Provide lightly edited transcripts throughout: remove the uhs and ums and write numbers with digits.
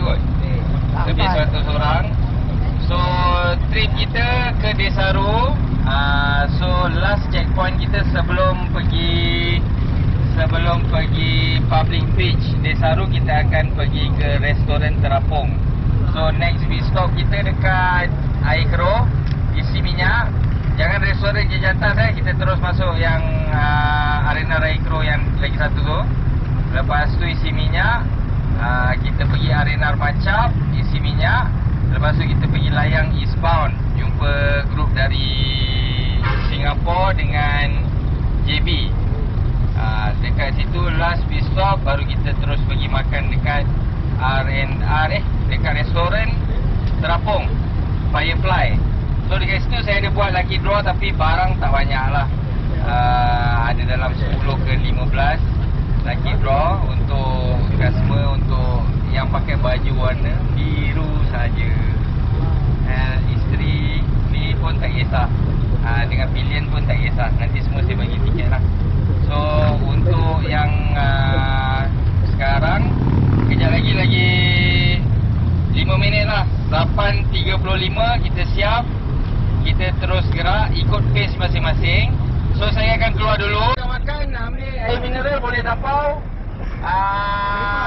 kot. Lebih 100 orang. So trip kita ke Desaru. So last checkpoint kita sebelum pergi public beach Desaru, kita akan pergi ke restoran terapung. So next beach stop kita dekat Air Keroh, isi minyak. Jangan restoran je jantan kita terus masuk yang arena Air Keroh yang lagi satu tu. Lepas tu isi minyak, kita pergi arena Armacap, isi minyak. Lepas tu kita pergi layang eastbound, jumpa grup dari Singapura dengan JB. Dekat situ last beach stop, baru kita terus pergi makan dekat dekat restoran terapung Firefly. So dekat situ saya ada buat lucky draw, tapi barang tak banyak lah. Ada dalam 10 ke 15 lucky draw untuk customer, untuk yang pakai baju warna biru saja. Isteri ni pun tak kisah, dengan pilihan pun tak kisah. Nanti semua saya bagi tiket lah. So untuk yang sekarang, kejap lagi 5 minit lah, 8.35 kita siap. Kita terus gerak ikut pace masing-masing. So saya akan keluar dulu, makan, ambil air mineral, boleh tapau.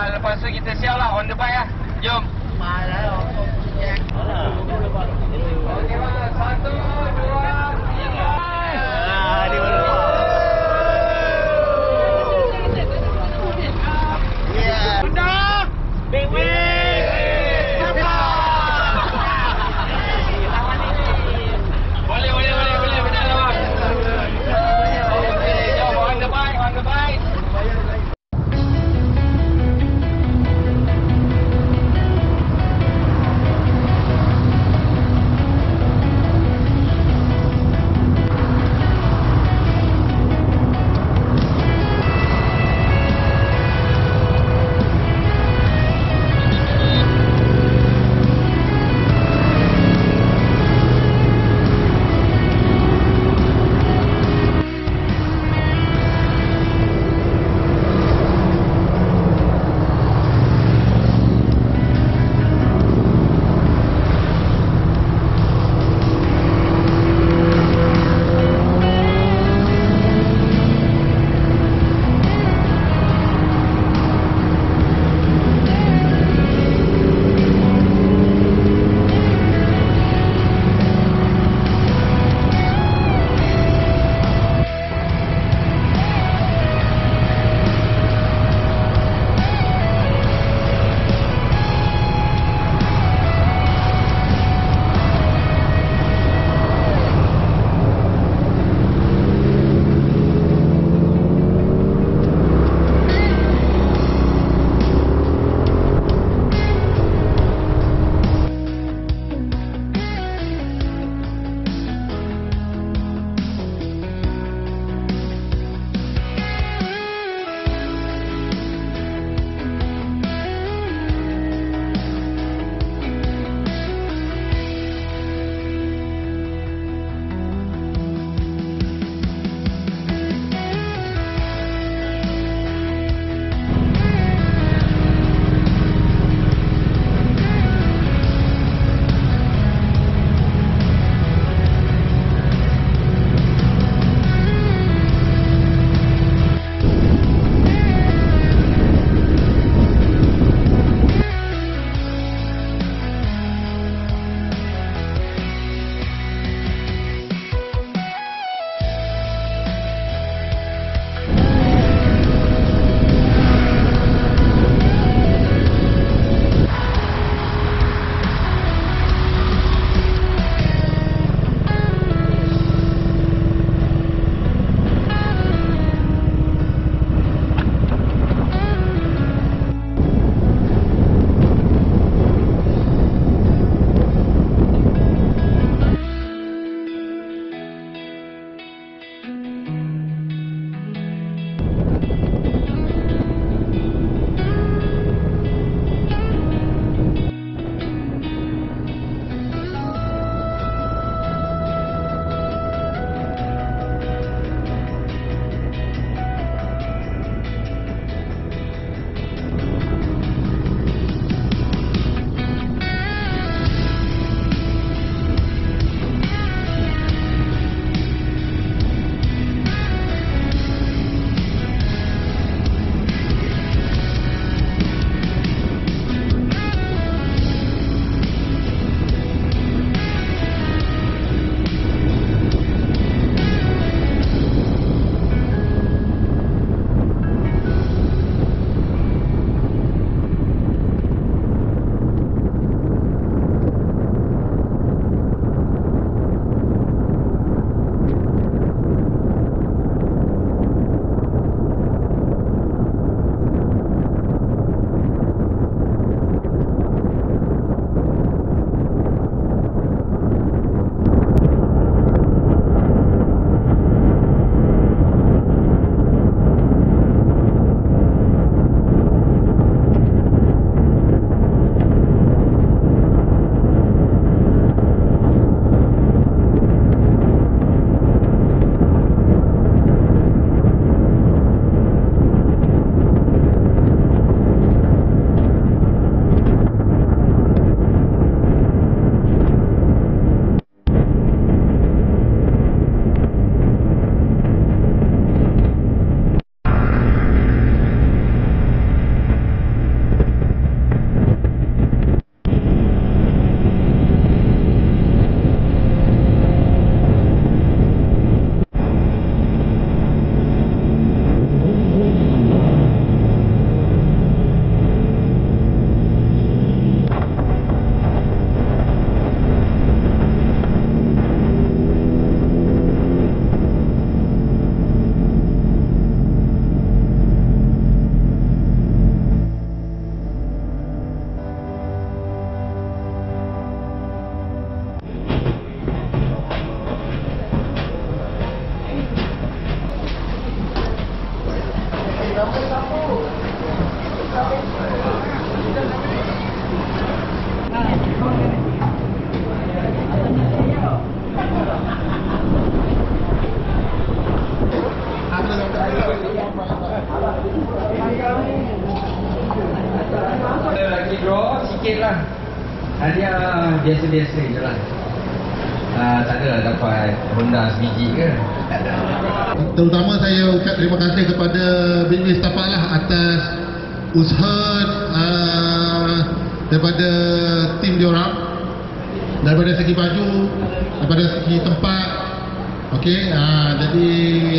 Lepas tu kita siap lah on the bike lah. Jom. Okey bang, 1, 2, 3. sikit lah. Hadiah biasa-biasa je lah. Tak adalah dapat Honda sebiji ke. Terutama saya ucap terima kasih kepada Big Setapak lah atas usaha daripada tim diorang, daripada segi baju, daripada segi tempat. Okey, jadi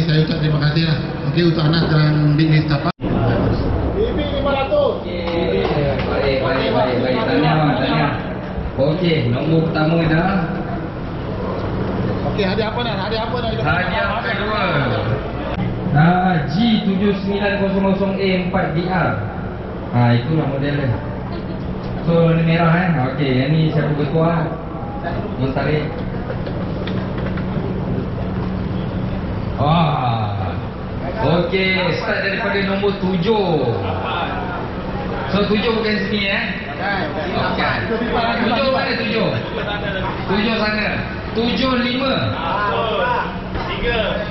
saya ucap terima kasih lah. Okey, untuk Anas dan Big Setapak. BB 500. Okey, baik. Tanya. Okey, nombor pertama dah. Okey, hadiah apa nak? Hadiah Kedua. G7900A4DR. Itulah model dia. So ni merah Okey, yang ni siapa ketua? Mun tarik. Okey, start daripada nombor 7. So 7 bukan sini Okey. 7 mana 7? 7 sana. 7 5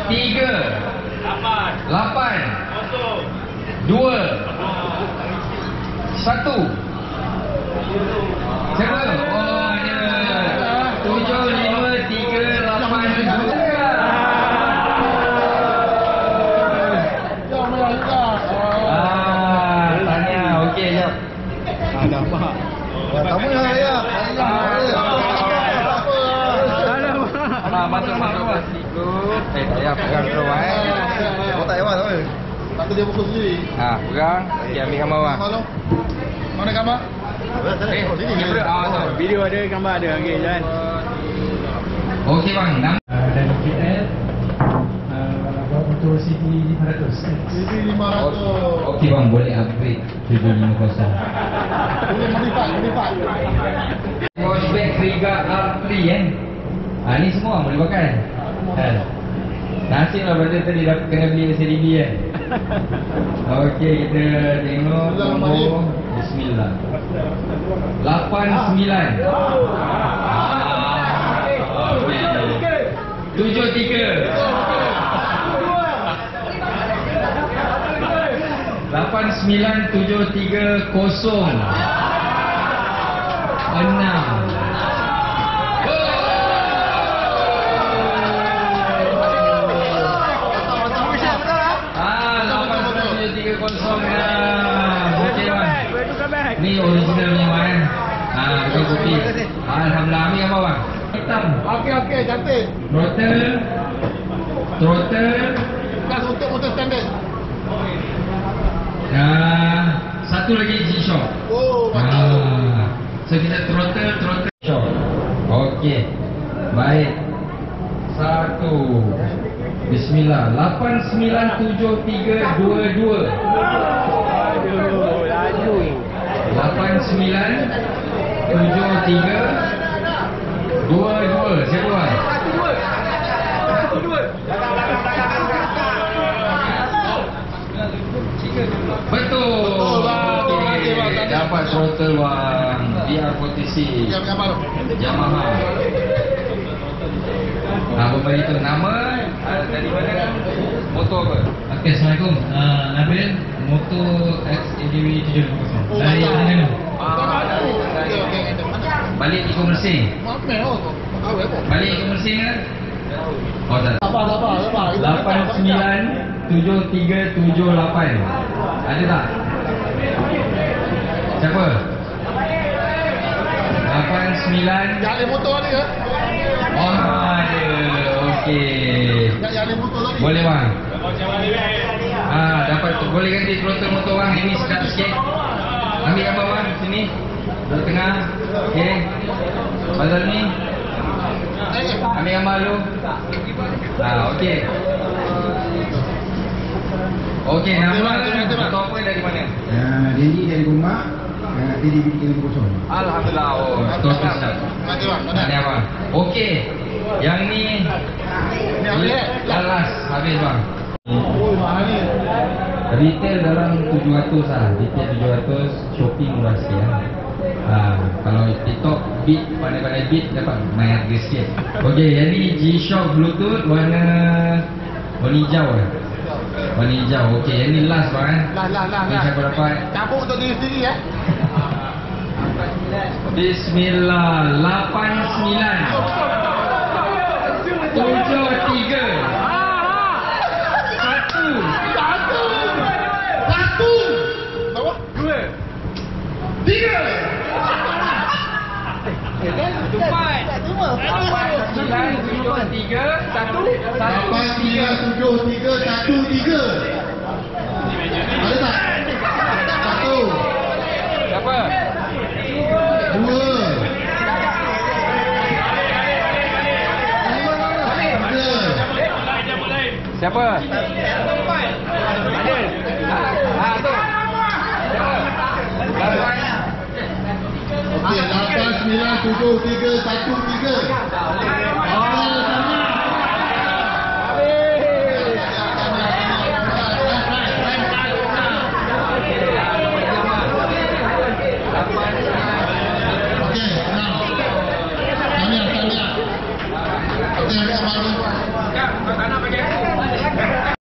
3 8 2 1. Siapa? Dia 7 5 3 8 2. Tanya. Okey, jap. Ada apa? Tamu ya. Masuk. Tak payah pegang terus Tak payah tahu. Tak dia fokus sendiri. Pegang. Okey, ambil gambar bang. Mana gambar? Video ada, gambar ada. Okey, jalan. Okey bang. Dan KL untuk CD500. CD500. Okey bang, boleh upgrade 750. Boleh modify. Cashback Riga R3 ni semua boleh pakai. Nasib lah brother tadi dah kena beli CDB Okey, kita tengok nombor. Bismillah. 89 73 8973 0 6. Ni original punya bang Betul putih. Alhamdulillah, ambil apa bang? Hitam. Okey, cantik. Throttle Kas untuk motor standard. satu lagi G-Shock. Oh, mantap. So kita throttle shock. Okey, baik. 1 Bismillah. 897322. Aduh, laju. 897322. Siapa bang? 1 2. Betul. Okey, dapat throttle bang. DR46 Yamaha. Apa itu nama? Dari mana? Motor apa? Okey, Assalamualaikum. Nabil, motor XADW 750. Dari mana? Balik Iko Mersing. Balik Iko Mersing ke? Oh, tak. Sabar. 897378. Ada tak? Siapa? 89. Yang ada motor ni ke? Oh, ada. Okey. Yang ada motor lagi. Boleh bang. Dapat tu. Boleh ganti throttle motor bang. Ini sedap sikit. Ambil gambar bang sini. Di tengah. Okey. Pasal ni. Ambil gambar dulu. Okey. Okey, nama tu apa dari mana? Dendi dari rumah, Dendi bikin kosong. Alhamdulillah. Throttle sedap. Nanti bang. Ini apa? Okey. Yang ni lalas habis bang. Oh, mahal ni. Retail dalam 700 lah. Retail 700, shopping murah sikit kalau TikTok beat, pandai-pandai beat dapat main harga sikit. Okey, yang ni G-Shock Bluetooth warna hijau warna hijau. Okey, yang ni last bang. Lah. Ni siapa dapat? Campur untuk diri sendiri Bismillah. 89 73 Ada tak? 1, Siapa? 2, 3. Siapa? Tu. Okey, 8, 9, 7, 3, 1, 3. Okey, senang. Tahniah. Okey, ambil baru.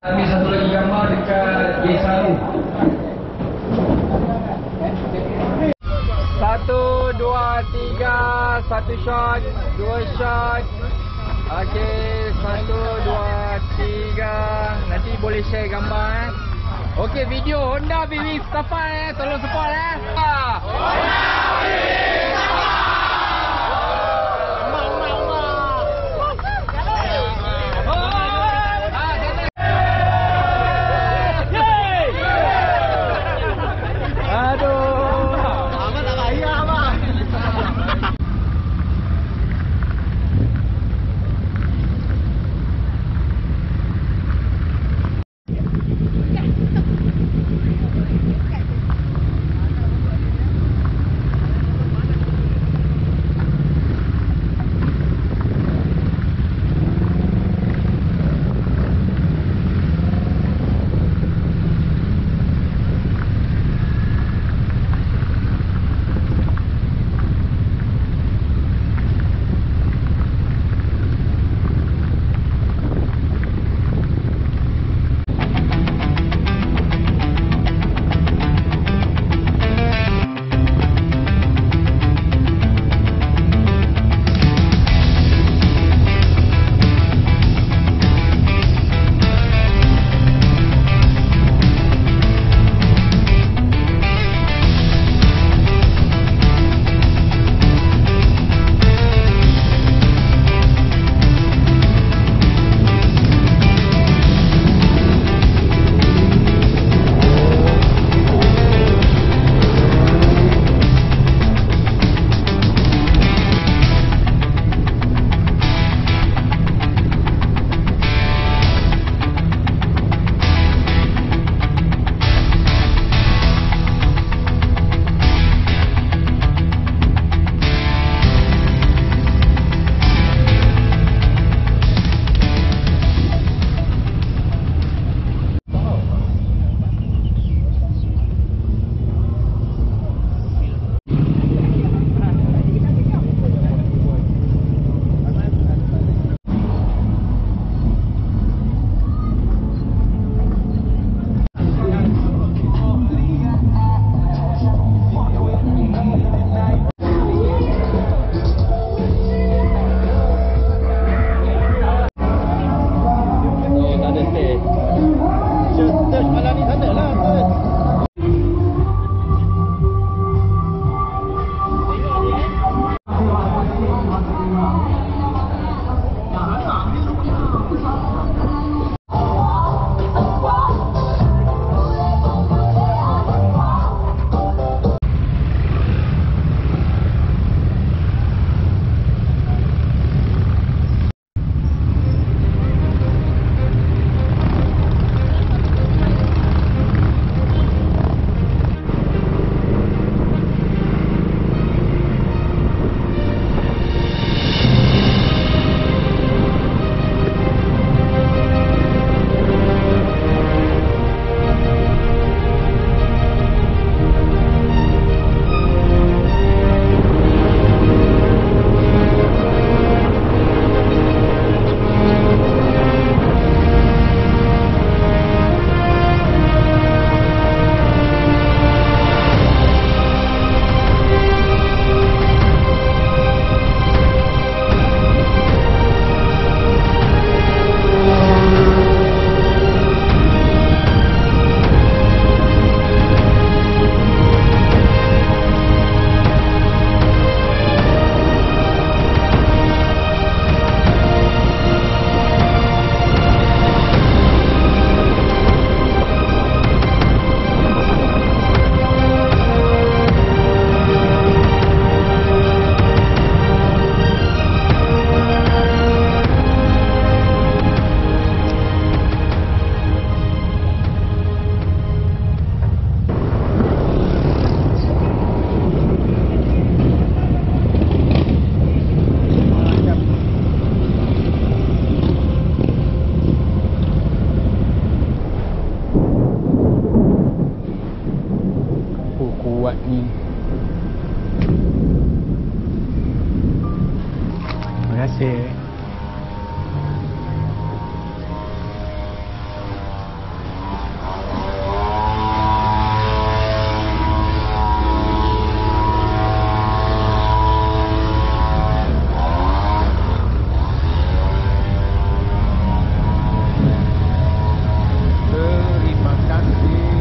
Ambil satu lagi gambar dekat Yesaru. 1, 2, 3, 1 shot, 2 shot. Okey, 1, 2, 3. Nanti boleh share gambar. Okey, video Honda BB Mustafa tolong support kasih. Terima kasih.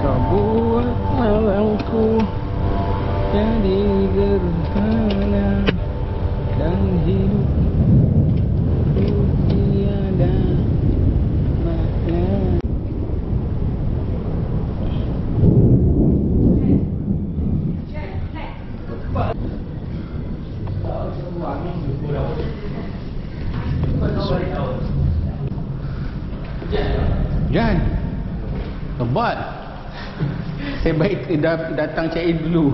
Kau buat malamku jadi gerhana dan hidupku tiada makna. Jan, lebat. Saya baik datang check in dulu.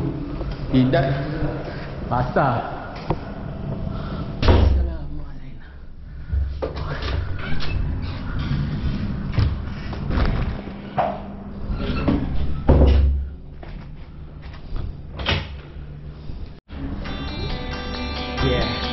Tidak basah. Assalamualaikum. Yeah.